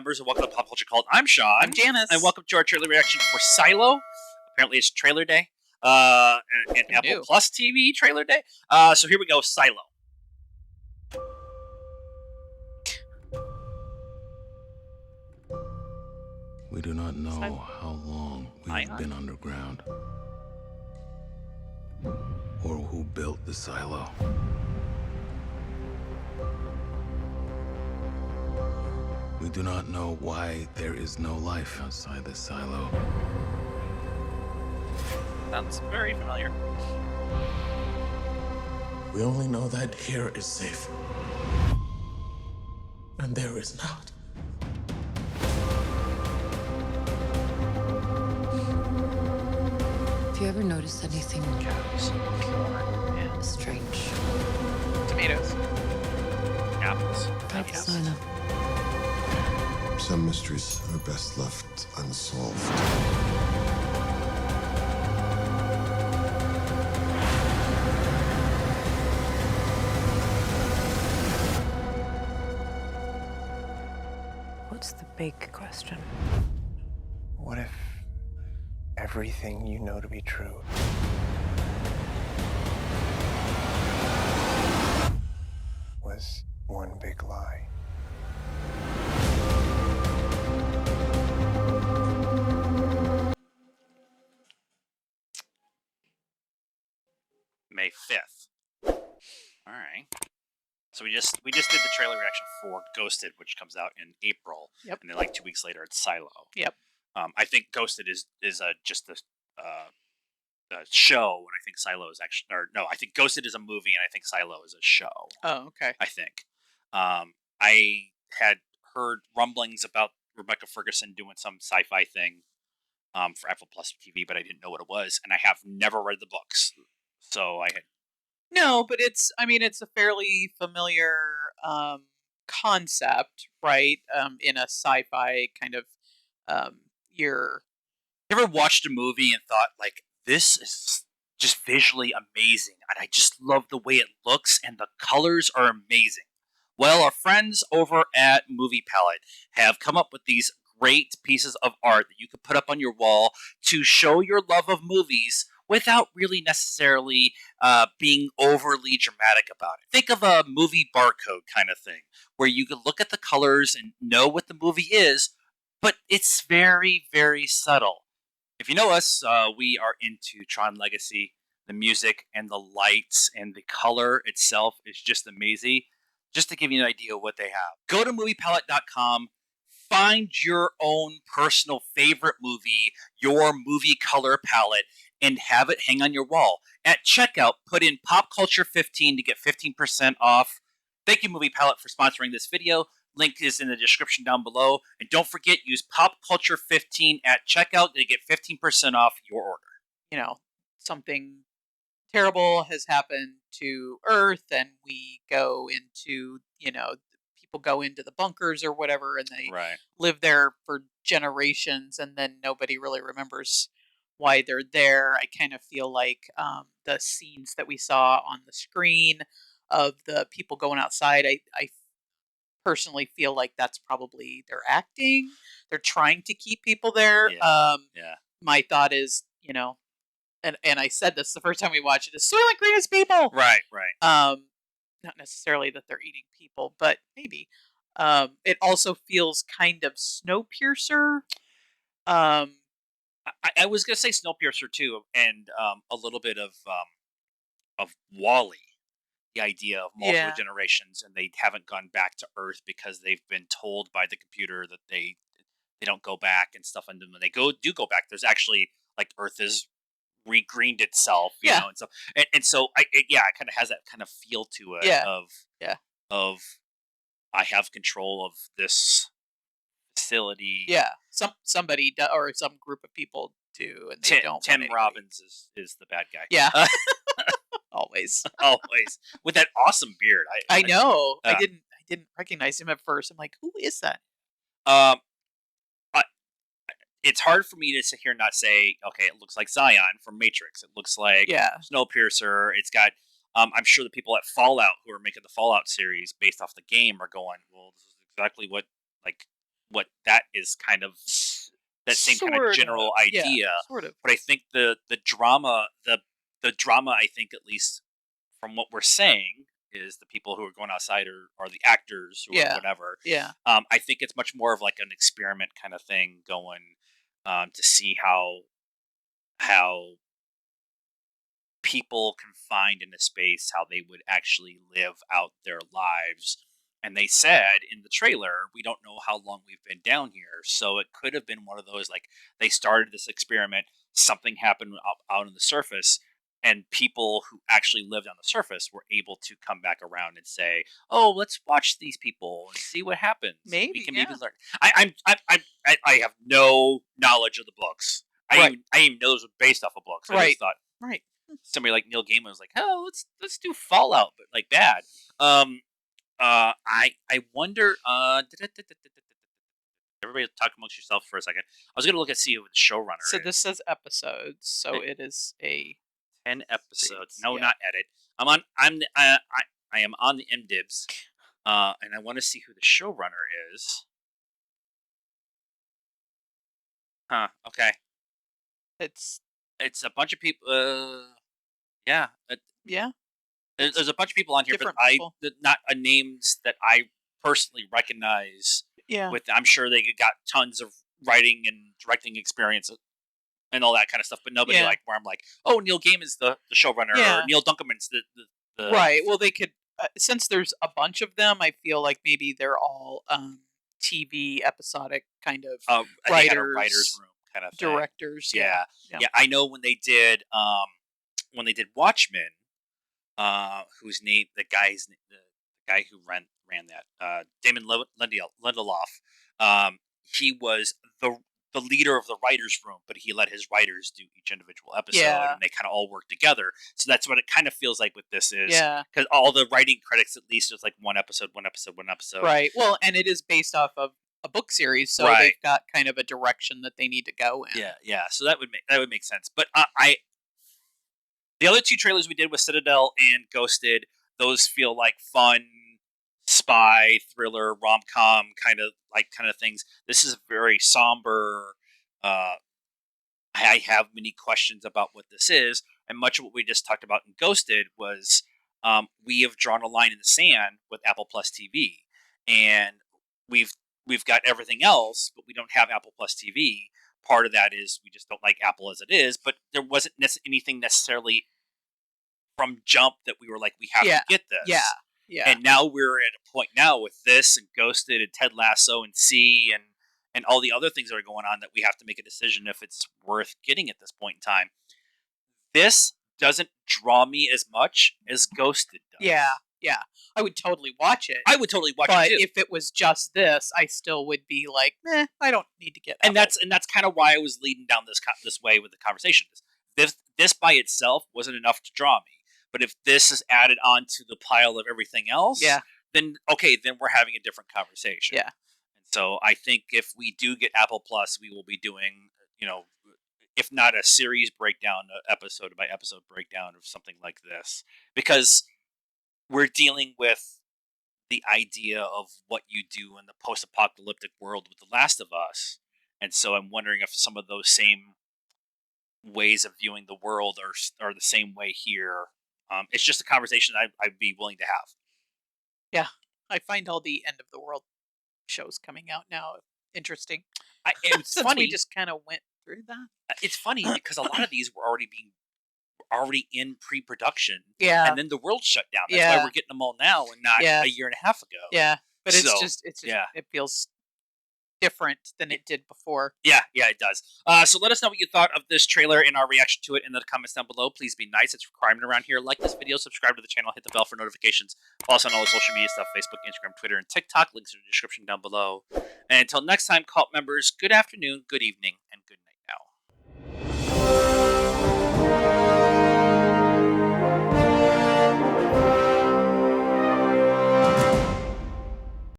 members, and welcome to Pop Culture Cult. I'm Sean. I'm Janice. And welcome to our trailer reaction for Silo. Apparently it's trailer day. And Apple Plus TV trailer day. So here we go, Silo. We do not know how long we have been underground, or who built the silo. We do not know why there is no life outside the silo. Sounds very familiar. We only know that here is safe, and there is not. Have you ever noticed anything strange? Tomatoes. Apples. About the silo. Some mysteries are best left unsolved. What's the big question? What if everything you know to be true was one big lie? May 5th. All right. So we just did the trailer reaction for Ghosted, which comes out in April. Yep. And then like 2 weeks later, it's Silo. Yep. I think Ghosted is just a show, and I think Silo is actually, or no, I think Ghosted is a movie, and I think Silo is a show. Oh, okay. I think. I had heard rumblings about Rebecca Ferguson doing some sci-fi thing for Apple Plus TV, but I didn't know what it was, and I have never read the books, so I had. No, but it's a fairly familiar concept, right? In a sci-fi kind of year. You ever watched a movie and thought, like, this is just visually amazing, and I just love the way it looks, and the colors are amazing? Well, our friends over at Movie Palette have come up with these great pieces of art that you could put up on your wall to show your love of movies without really necessarily being overly dramatic about it. Think of a movie barcode kind of thing, where you can look at the colors and know what the movie is, but it's very, very subtle. If you know us, we are into Tron Legacy. The music and the lights and the color itself is just amazing. Just to give you an idea of what they have. Go to moviepalette.com, find your own personal favorite movie, your movie color palette, and have it hang on your wall. At checkout, put in Pop Culture 15 to get 15% off. Thank you, Movie Palette, for sponsoring this video. Link is in the description down below. And don't forget, use Pop Culture 15 at checkout to get 15% off your order. You know, something terrible has happened to Earth, and we go into, people go into the bunkers or whatever, and they live there for generations, and then nobody really remembers why they're there. I kind of feel like the scenes that we saw on the screen of the people going outside, I personally feel like that's probably their acting. They're trying to keep people there. My thought is, and I said this the first time we watched it, is Soylent Green is people. Right. Not necessarily that they're eating people, but maybe. It also feels kind of Snowpiercer. I was gonna say Snowpiercer too, and a little bit of WALL-E. The idea of multiple generations, and they haven't gone back to Earth because they've been told by the computer that they don't go back and stuff. And then when they do go back, there's actually, like, Earth is regreened itself, you know, and so it kind of has that kind of feel to it of I have control of this facility. Yeah, somebody or some group of people do, and they don't. Tim Robbins is the bad guy. Yeah. Always with that awesome beard. I know. I didn't recognize him at first. I'm like, who is that? It's hard for me to sit here and not say, okay, it looks like Zion from Matrix. It looks like Snowpiercer. It's got. I'm sure the people at Fallout who are making the Fallout series based off the game are going, well, this is exactly what what that is kind of that same kind of general idea. Yeah, sort of. But I think the drama the drama, I think, at least from what we're saying, is the people who are going outside are the actors or Yeah. whatever. Yeah. I think it's much more of like an experiment kind of thing going to see how people confined in a space, how they would actually live out their lives. And they said in the trailer, we don't know how long we've been down here. So it could have been one of those, like, they started this experiment, something happened out on the surface, and people who actually lived on the surface were able to come back around and say, "Oh, let's watch these people and see what happens. Maybe, We can yeah. maybe learn." I have no knowledge of the books. I Right. didn't even know those were based off of books. I Right. just thought Right. somebody like Neil Gaiman was like, "Oh, let's do Fallout, but like bad." I wonder. Everybody talk amongst yourself for a second. I was gonna look and see who the showrunner So is. this says episodes, so it is a 10 episodes. No, yeah. not edit. I am on the MDibs, and I want to see who the showrunner is. Huh. Okay. it's It's a bunch of people. Yeah. yeah. There's a bunch of people on here, but different I people. not names that I personally recognize. Yeah. With I'm sure they got tons of writing and directing experience and all that kind of stuff, but nobody Yeah. like where I'm like, oh, Neil Gaiman's the showrunner, Yeah. or Neil Dunkerman's the Right. Well, they could since there's a bunch of them, I feel like maybe they're all TV episodic kind of they had a writer's writers, room kind of thing. directors. Yeah. Yeah. Yeah. I know when they did Watchmen, whose name the guy who ran that Damon Lindelof, he was the leader of the writers' room, but he let his writers do each individual episode, Yeah. and they kind of all work together. So that's what it kind of feels like with this is, Yeah. because all the writing credits at least is like one episode. Right. Well, and it is based off of a book series, so Right. they've got kind of a direction that they need to go in. Yeah. So that would make sense. But the other two trailers we did with Citadel and Ghosted, those feel like fun spy thriller rom-com kind of things. This is very somber. I have many questions about what this is, and much of what we just talked about in Ghosted was we have drawn a line in the sand with Apple Plus TV, and we've got everything else, but we don't have Apple Plus TV. Part of that is we just don't like Apple as it is, but there wasn't anything necessarily from jump that we were like, we have to get this. Yeah. Yeah. And now we're at a point now with this and Ghosted and Ted Lasso and C and all the other things that are going on that we have to make a decision if it's worth getting at this point in time. This doesn't draw me as much as Ghosted does. Yeah. Yeah. I would totally watch it. I would totally watch but it too. if it was just this, I still would be like, I don't need to get And Apple. that's kind of why I was leading down this way with the conversation. This by itself wasn't enough to draw me. But if this is added onto the pile of everything else, then we're having a different conversation. Yeah. And so I think if we do get Apple Plus, we will be doing, if not a series breakdown, episode by episode breakdown of something like this, because we're dealing with the idea of what you do in the post-apocalyptic world with The Last of Us. And so I'm wondering if some of those same ways of viewing the world are the same way here. It's just a conversation I'd be willing to have. Yeah. I find all the end of the world shows coming out now interesting. It's Since funny. we just kind of went through that. It's funny because a lot of these were already in pre-production. Yeah. And then the world shut down. That's why we're getting them all now and not a year and a half ago. Yeah. But it's So, just it feels different than it did before. Yeah, it does. So let us know what you thought of this trailer and our reaction to it in the comments down below. Please be nice. It's a requirement around here. Like this video, subscribe to the channel, hit the bell for notifications. Follow us on all the social media stuff, Facebook, Instagram, Twitter, and TikTok. Links in the description down below. And until next time, cult members, good afternoon, good evening, and good night now.